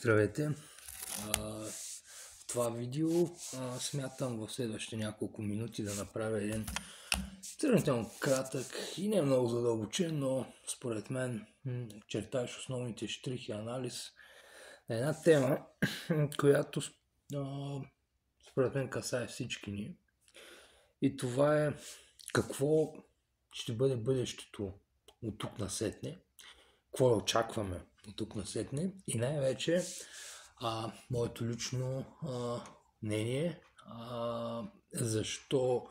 Здравейте! В това видео смятам в следващите няколко минути да направя един сравнително кратък и не много задълбочен, но според мен чертаеш основните щрихи анализ на една тема, която според мен касае всички ни. И това е какво ще бъде бъдещето от тук насетне, какво очакваме от тук насетне и най-вече моето лично мнение, защо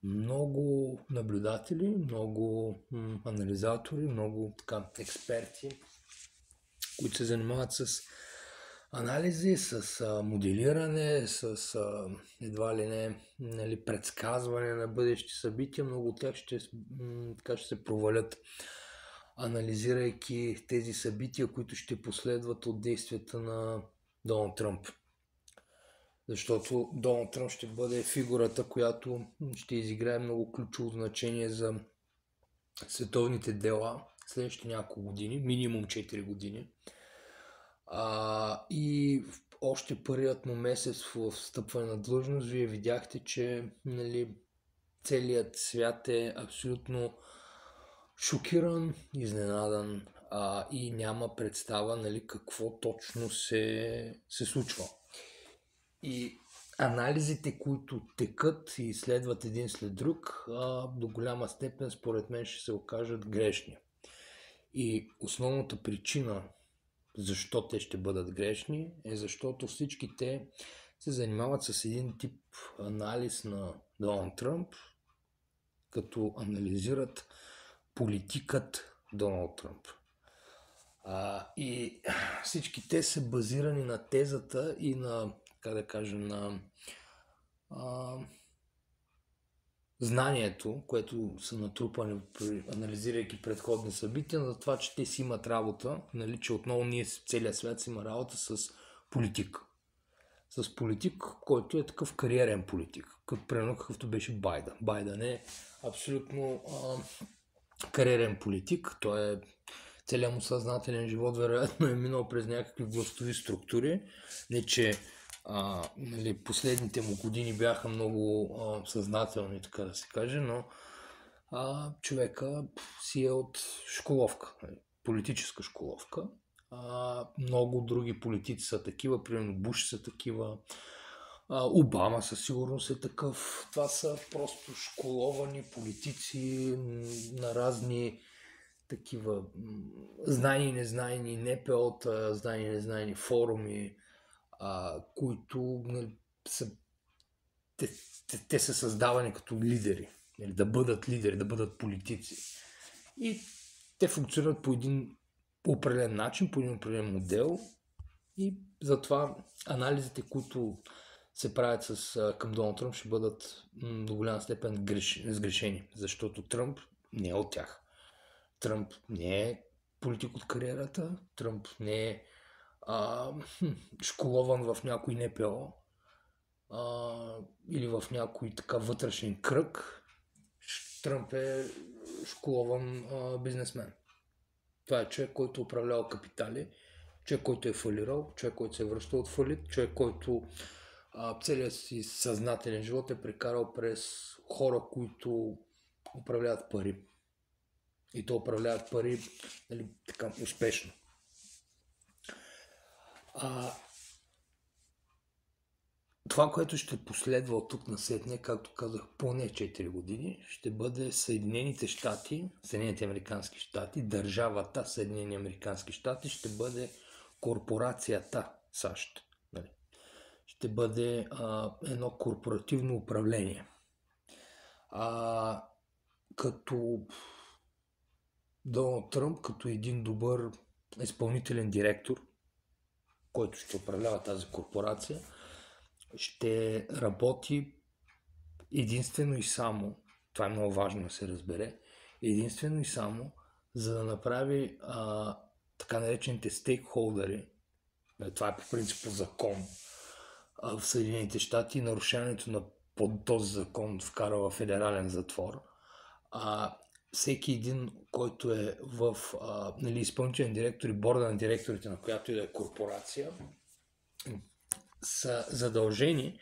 много наблюдатели, много анализатори, много експерти, които се занимават с анализи, с моделиране, с едва ли не предсказване на бъдещи събития, много от тях ще се провалят, анализирайки тези събития, които ще последват от действията на Доналд Тръмп. Защото Доналд Тръмп ще бъде фигурата, която ще изиграе много ключово значение за световните дела следващите няколко години, минимум 4 години. И още първият му месец в встъпване на длъжност, вие видяхте, че целият свят е абсолютно шокиран, изненадан и няма представа какво точно се случва. И анализите, които текат и следват един след друг, до голяма степен според мен ще се окажат грешни. И основната причина защо те ще бъдат грешни е защото всички те се занимават с един тип анализ на Доналд Тръмп, като анализират политикът Доналд Тръмп. И всички те са базирани на тезата и на, знанието, което са натрупани, анализирайки предходни събития, за това, че те си имат работа, че отново ние целият свят си има работа с политик. С политик, който е такъв кариерен политик, какъвто беше Байдън. Байдън е абсолютно кариерен политик, той е целият му съзнателен живот, вероятно е минал през някакви властови структури. Не, че последните му години бяха много съзнателни, така да се каже, но човека си е от школовка, политическа школовка. Много други политици са такива, примерно Буш са такива, Обама със сигурност е такъв. Това са просто школовани политици на разни такива знайни и незнайни НПО-та, знайни и незнайни форуми, които те са създавани като лидери, да бъдат лидери, да бъдат политици. И те функционират по един определен начин, по един определен модел и затова анализите, които се правят към Доналд Тръмп, ще бъдат до голяма степен сгрешени, защото Тръмп не е от тях. Тръмп не е политик от кариерата, Тръмп не е школован в някой НПО или в някой вътрешен кръг. Тръмп е школован бизнесмен. Това е човек, който управлява капитали, човек, който е фалирал, човек, който се е връщал от фалит, човек, който целият си съзнателен живот е прекарал през хора, които управляват пари. И то управляват пари успешно. Това, което ще последва от тук насетне, както казах, поне 4 години, ще бъде Съединените американски щати, държавата Съединени американски щати, ще бъде корпорацията САЩ. Ще бъде едно корпоративно управление. Като Доналд Тръмп, като един добър изпълнителен директор, който ще управлява тази корпорация, ще работи единствено и само, това е много важно да се разбере, единствено и само, за да направи така наречените стейкхолдери, това е по принцип закон в Съединените щати, нарушаването на този закон вкара в федерален затвор, всеки един, който е в изпълнителен директор и борда на директорите, на която и да е корпорация, са задължени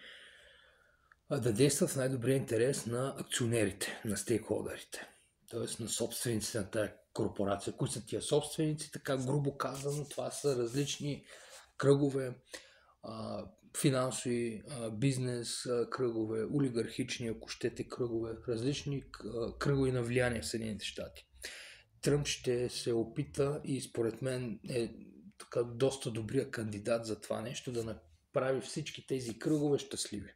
да действат в най-добрия интерес на акционерите, на стейкхолдерите, т.е. на собствениците на тази корпорация. Кои са тия собственици? Така грубо казано, това са различни кръгове, финансови, бизнес кръгове, олигархични, ако щете, кръгове, различни кръгове на влияние в Съединените щати. Тръмп ще се опита и според мен е така доста добрия кандидат за това нещо, да направи всички тези кръгове щастливи.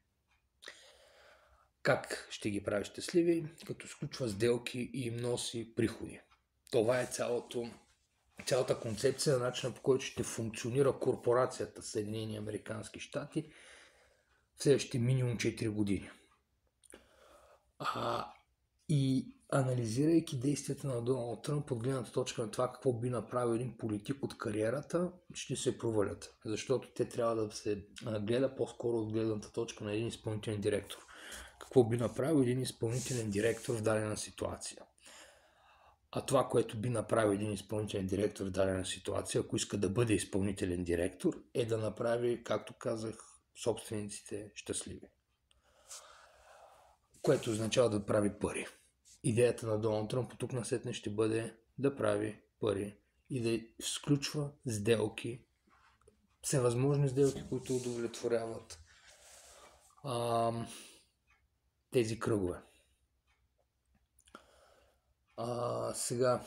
Как ще ги прави щастливи? Като сключва сделки и им носи приходи. Това е цялата концепция на начина, по който ще функционира корпорацията Съединени американски щати в следващите минимум 4 години. И анализирайки действията на Доналд Тръмп от гледната точка на това какво би направил един политик от кариерата, ще се провалят. Защото те трябва да се гледа по-скоро от гледната точка на един изпълнителен директор. Какво би направил един изпълнителен директор в дадена ситуация. А това, което би направил един изпълнителен директор в дадена ситуация, ако иска да бъде изпълнителен директор, е да направи, както казах, собствениците щастливи. Което означава да прави пари. Идеята на Доналд Тръмп от тук насетне ще бъде да прави пари и да сключва сделки, всевъзможни сделки, които удовлетворяват тези кръгове. Сега,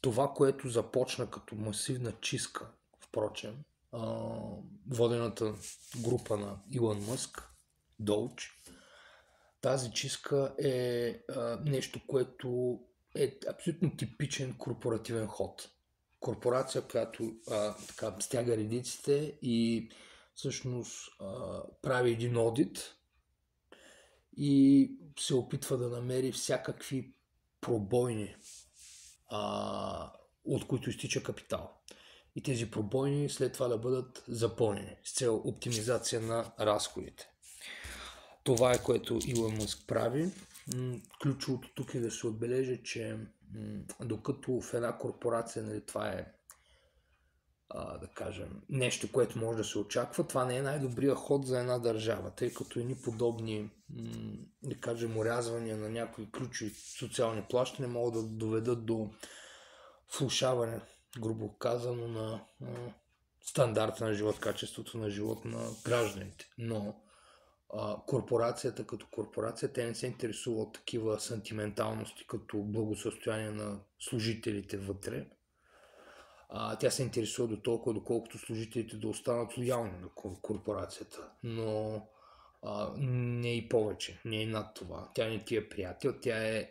това, което започна като масивна чистка, впрочем, водената група на Илон Мъск, Doge, тази чистка е нещо, което е абсолютно типичен корпоративен ход. Корпорация, която така стяга редиците и всъщност прави един одит и се опитва да намери всякакви пробойни, от които изтича капитал. И тези пробойни след това да бъдат запълнени с цел оптимизация на разходите. Това е, което Илон Мъск прави. Ключовото тук е да се отбележи, че докато в една корпорация, това е да кажем, нещо, което може да се очаква, това не е най-добрият ход за една държава, тъй като едни подобни, да кажем, урязвания на някои ключови социални плащания могат да доведат до влошаване, грубо казано, на стандарта на живот, качеството на живот на гражданите. Но корпорацията като корпорация, те не се интересува от такива сантименталности, като благосъстояние на служителите вътре. Тя се интересува до толкова, доколкото служителите да останат лоялни на корпорацията. Но не и повече, не е над това. Тя не ти е приятел, тя е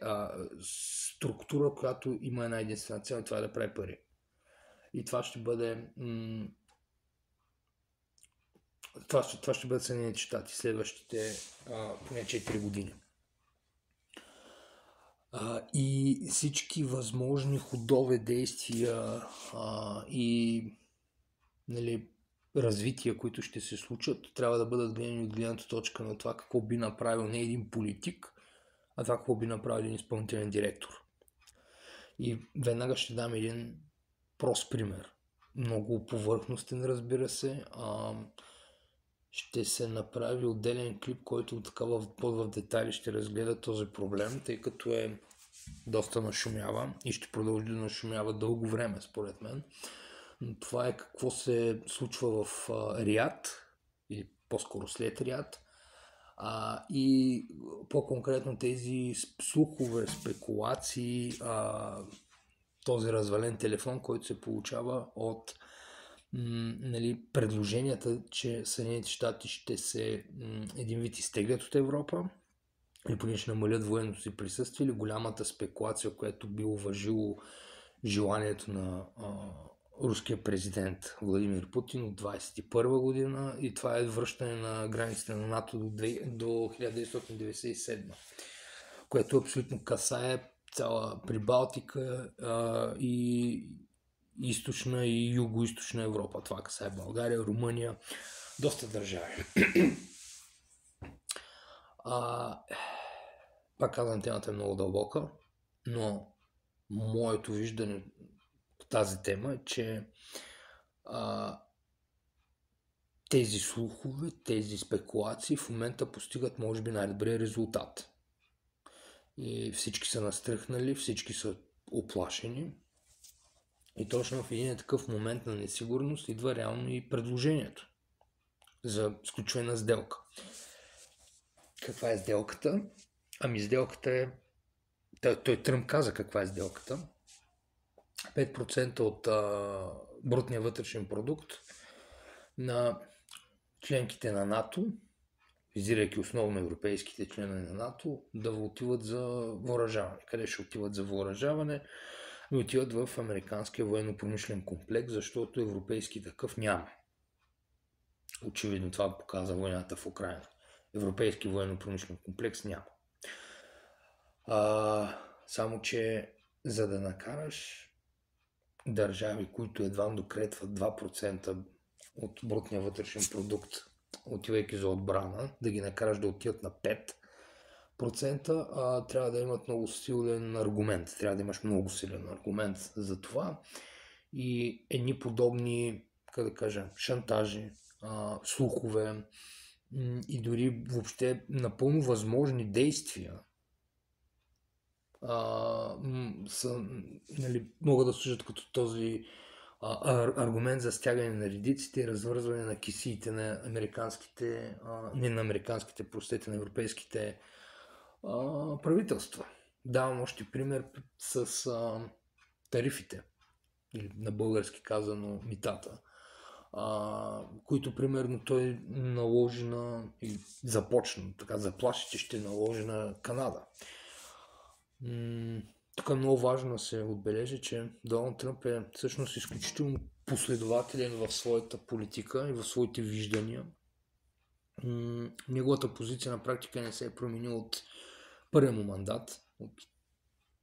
структура, която има една единствена цел, това е да прави пари. И това ще бъде това ще бъдат Съединените щати следващите поне 4 години. И всички възможни ходове, действия и развития, които ще се случат, трябва да бъдат гледани от гледната точка на това какво би направил не един политик, а това какво би направил един изпълнителен директор. И веднага ще дам един прост пример. Много повърхностен, разбира се. Ще се направи отделен клип, който така в детайли ще разгледа този проблем, тъй като е доста нашумява и ще продължи да нашумява дълго време, според мен. Но това е какво се случва в Риад, или по-скоро след Риад, и по-конкретно тези слухове, спекулации, този развален телефон, който се получава от предложенията, че Съединените щати ще се един вид изтеглят от Европа или поне ще намалят военното си присъствие, или голямата спекулация, която би уважило желанието на руския президент Владимир Путин от 1921 година, и това е връщане на границите на НАТО до 1997, което абсолютно касае цяла Прибалтика и източна и юго-източна Европа. Това касае България, Румъния, доста държави. Пак казвам, темата е много дълбока, но моето виждане по тази тема е, че тези слухове, тези спекулации в момента постигат, може би, най-добрия резултат. И всички са настръхнали, всички са оплашени. И точно в един такъв момент на несигурност идва реално и предложението за сключване на сделка. Каква е сделката? Ами сделката е... Той Тръмп каза каква е сделката. 5% от брутния вътрешен продукт на членките на НАТО, визирайки основно европейските членове на НАТО, да отиват за въоръжаване. Къде ще отиват за въоръжаване? И отиват в американския военно-промишлен комплекс, защото европейски такъв няма. Очевидно това показва войната в Украина. Европейски военно-промишлен комплекс няма. Само че за да накараш държави, които едва докретват 2% от брутния вътрешен продукт, отивайки за отбрана, да ги накараш да отидат на 5%, трябва да имат много силен аргумент. Трябва да имаш много силен аргумент за това. И едни подобни, как да кажа, шантажи, слухове и дори въобще напълно възможни действия нали, могат да служат като този аргумент за стягане на редиците и развързване на кисиите на американските, не на американските, простете, на европейските правителства. Давам още пример с тарифите, или на български казано митата, които примерно той наложи на, или започна, така заплаши, че ще наложи на Канада. Тук е много важно да се отбележи, че Доналд Тръмп е всъщност изключително последователен в своята политика и в своите виждания. Неговата позиция на практика не се е променила от първия му мандат.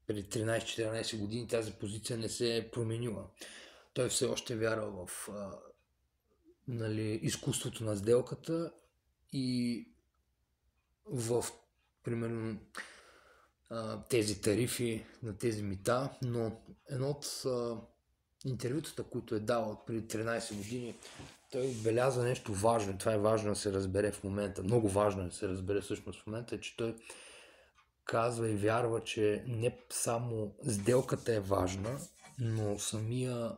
Преди 13-14 години тази позиция не се е променила. Той все още вярва в изкуството на сделката и в примерно тези тарифи на тези мита, но едно от интервютата, които е давал преди 13 години, той отбеляза нещо важно. Това е важно да се разбере в момента. Много важно да се разбере всъщност в момента, че той казва и вярва, че не само сделката е важна, но самия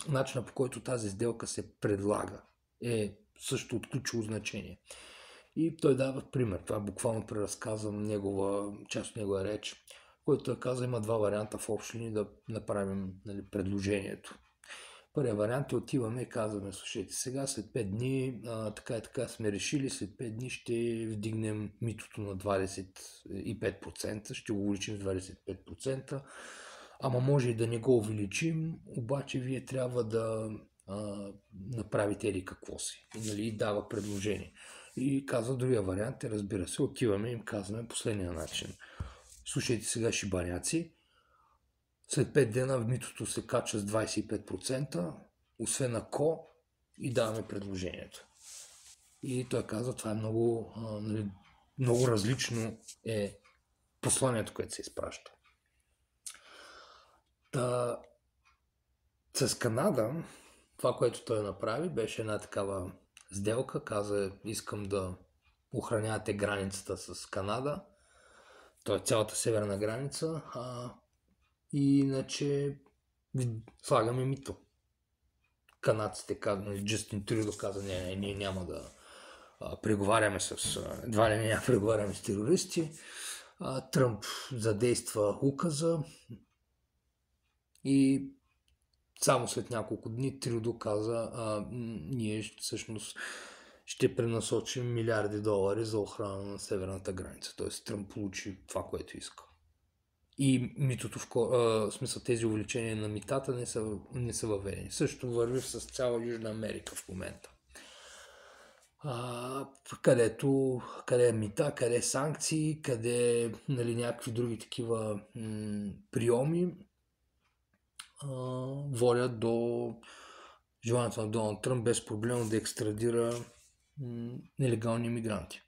начинът, по който тази сделка се предлага, е също от ключово значение. И той дава пример. Това буквално преразказвам част от негова реч, който той каза, има два варианта в общи линии да направим предложението. Първият вариант е отиваме и казваме, слушайте, сега след 5 дни, така и така сме решили, след 5 дни ще вдигнем митото на 25%, ще го увеличим с 25%, ама може и да не го увеличим, обаче вие трябва да направите или какво си. И дава предложение. И казва другия вариант, разбира се, отиваме и им казваме последния начин. Слушайте сега, шибаняци, след 5 дена в митото се качва с 25%, освен ако, и даваме предложението. И той казва, това е много, много различно е посланието, което се изпраща. С Канада, това, което той направи, беше една такава сделка. Каза, искам да охранявате границата с Канада. То е цялата северна граница. И иначе слагаме мито. Канадците казват, Джастин Трюдо каза, не, ние няма да преговаряме едва ли не няма преговаряме с терористи. Тръмп задейства указа и само след няколко дни Трюдо каза, ние всъщност ще пренасочим милиарди долари за охрана на северната граница. Тоест Тръмп получи това, което иска. И митото, в смисъл тези увеличения на митата не са въведени. Също върви с цяла Южна Америка в момента. Къде е мита, къде е санкции, къде някакви други такива приеми водят до желанието на Доналд Тръмп без проблем да екстрадира нелегални мигранти.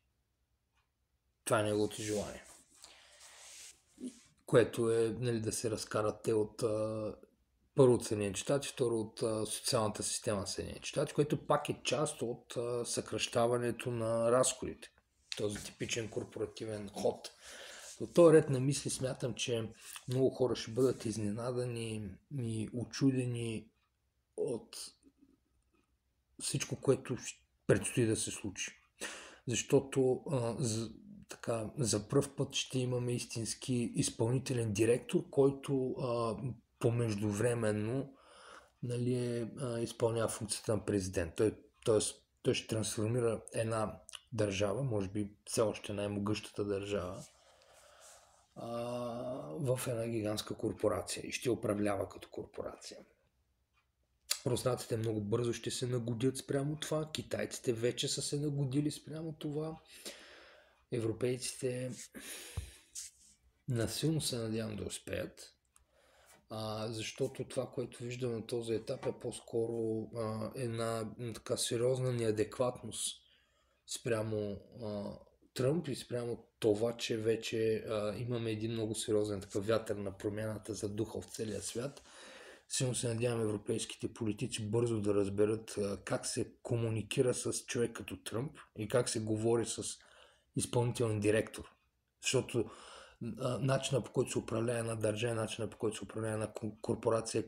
Това е неговото желание. което е, нали, да се разкарат те от първо от Съединените щати, второ от социалната система на Съединените щати, което пак е част от съкращаването на разходите. Този типичен корпоративен ход. От този ред на мисли смятам, че много хора ще бъдат изненадани и учудени от всичко, което предстои да се случи. Защото за пръв път ще имаме истински изпълнителен директор, който помеждувременно, нали, изпълнява функцията на президент. Той ще трансформира една държава, може би все още най-могъщата държава, в една гигантска корпорация и ще управлява като корпорация. Руснаците много бързо ще се нагодят спрямо това, китайците вече са се нагодили спрямо това, европейците насилно се надявам да успеят, защото това, което виждаме на този етап е по-скоро една така сериозна неадекватност спрямо Тръмп и спрямо това, че вече имаме един много сериозен такъв вятър на промяната за духа в целия свят. Силно се надявам европейските политици бързо да разберат как се комуникира с човек като Тръмп и как се говори с изпълнителен директор. Защото начинът, по който се управлява една държава, начинът, по който се управлява една корпорация е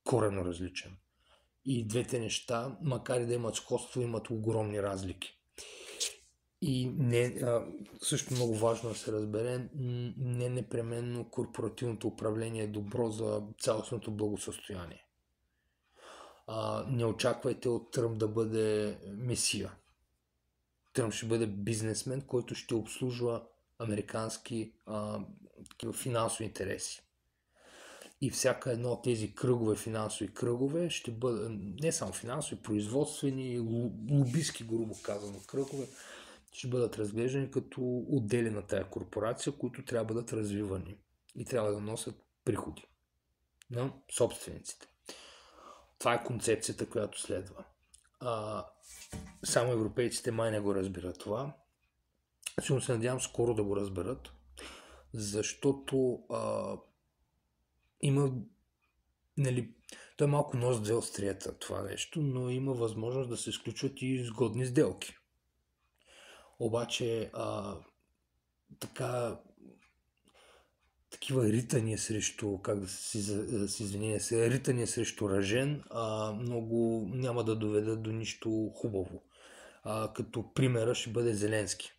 коренно различен. И двете неща, макар и да имат сходство, имат огромни разлики. И също много важно да се разбере, не непременно корпоративното управление е добро за цялостното благосъстояние. Не очаквайте от Тръмп да бъде месия. Тръмп ще бъде бизнесмен, който ще обслужва американски финансови интереси. И всяка едно от тези финансови кръгове ще бъде, не само финансови, производствени, лобистки, грубо казано, кръгове, ще бъдат разглеждани като отдели на тая корпорация, които трябва да бъдат развивани и трябва да носят приходи на собствениците. Това е концепцията, която следва. Само европейците май не го разбират това. Сигурно се надявам скоро да го разберат, защото има, нали, то е малко нос две острията това нещо, но има възможност да се изключват и изгодни сделки. Обаче такива ритания срещу, как да се извиня, ритания срещу ръжен много няма да доведат до нищо хубаво. Като примера ще бъде Зеленски.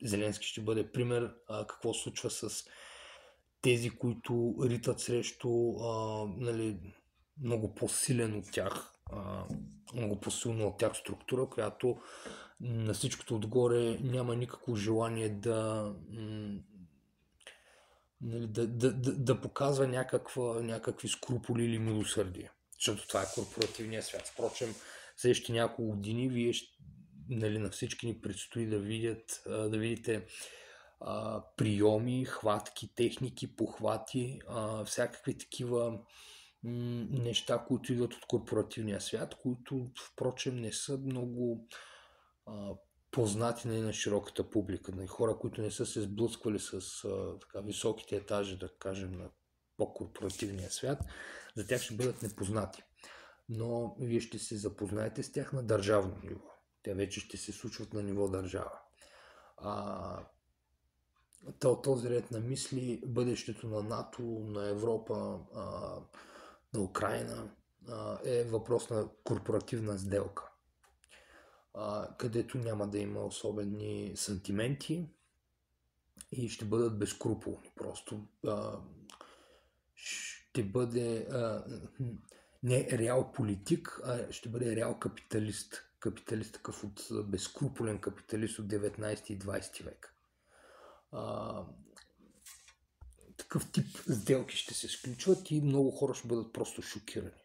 Зеленски ще бъде пример какво случва с тези, които ритат срещу нали, много по-силен от тях, много по-силно от тях структура, която на всичкото отгоре няма никакво желание да показва някакви скруполи или милосърдие. Защото това е корпоративният свят. Впрочем, следващите няколко години вие нали, на всички ни предстои да видите приеми, хватки, техники, похвати, всякакви такива неща, които идват от корпоративния свят, които впрочем не са много познати на широката публика, на хора, които не са се сблъсквали с високите етажи, да кажем, на по-корпоративния свят, за тях ще бъдат непознати. Но вие ще се запознаете с тях на държавно ниво. Те вече ще се случват на ниво държава. От този ред на мисли, бъдещето на НАТО, на Европа, на Украйна е въпрос на корпоративна сделка, където няма да има особени сантименти и ще бъдат безкруполни. Просто ще бъде не реал политик, а ще бъде реал капиталист. Капиталист такъв от безкруполен капиталист от 19 и 20 век. Такъв тип сделки ще се сключват и много хора ще бъдат просто шокирани.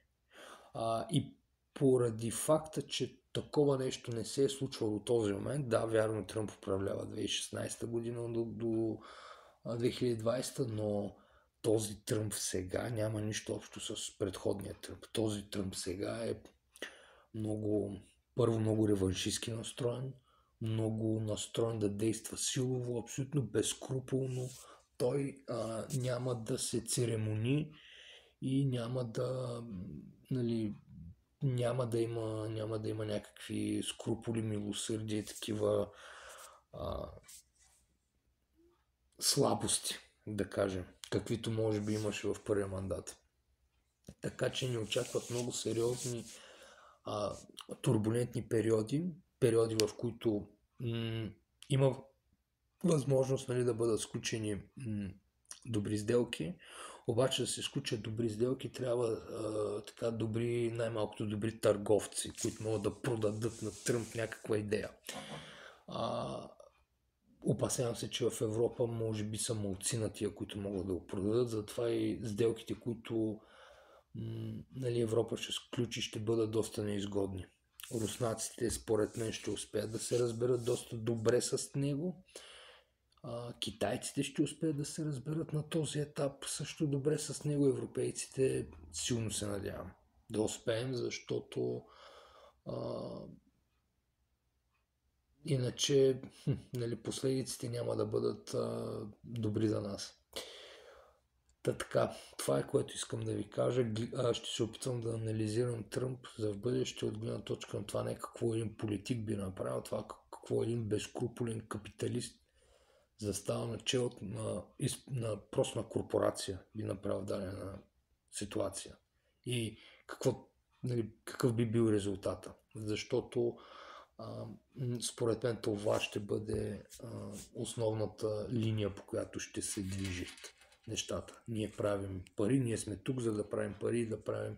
И поради факта, че такова нещо не се е случвало до този момент, да, вярно, Тръмп управлява 2016 година до 2020, но този Тръмп сега няма нищо общо с предходния Тръмп. Този Тръмп сега е много реваншистки настроен, много настроен да действа силово, абсолютно безскрупулно, той няма да се церемони и нали, няма да има някакви скруполи, милосърдие и такива слабости, да кажем, каквито може би имаше в първия мандат. Така че ни очакват много сериозни турбулентни периоди, в които има възможност, нали, да бъдат сключени добри сделки, обаче да се сключат добри сделки трябва така най-малкото добри търговци, които могат да продадат на Тръмп някаква идея. Опасявам се, че в Европа може би са малцина тия, които могат да го продадат, затова и сделките, които нали, Европа ще сключи, ще бъдат доста неизгодни. Руснаците, според мен, ще успеят да се разберат доста добре с него. Китайците ще успеят да се разберат на този етап също добре с него. Европейците силно се надявам да успеем, защото иначе нали, последиците няма да бъдат добри за нас. Така, това е което искам да ви кажа. Ще се опитам да анализирам Тръмп за в бъдеще от гледна точка на това не какво един политик би направил, това какво един безкруполен капиталист застава началото на просто корпорация би направил в дадена ситуация. И какъв би бил резултата. Защото според мен това ще бъде основната линия, по която ще се движат нещата. Ние правим пари, ние сме тук, за да правим пари и да правим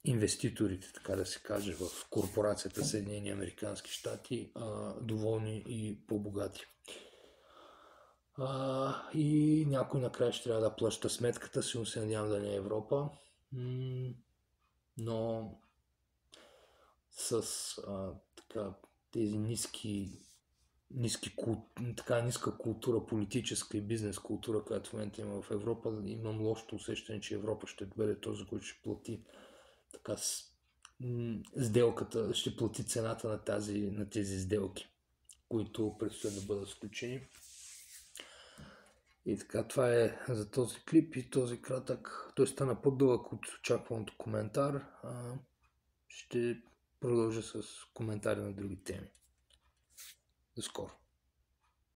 инвеститорите, така да се каже, в корпорацията Съединени Американски щати доволни и по-богати. И някой накрая ще трябва да плаща сметката, силно се надявам да не е Европа, но с тези ниска култура, политическа и бизнес култура, която в момента има в Европа, имам лошото усещане, че Европа ще бъде този, който ще плати сделката, ще плати цената на тези сделки, които предстоят да бъдат сключени. И така, това е за този клип и този кратък. Той стана по-дълъг от очакваното коментар. Ще продължа с коментари на други теми. До скоро!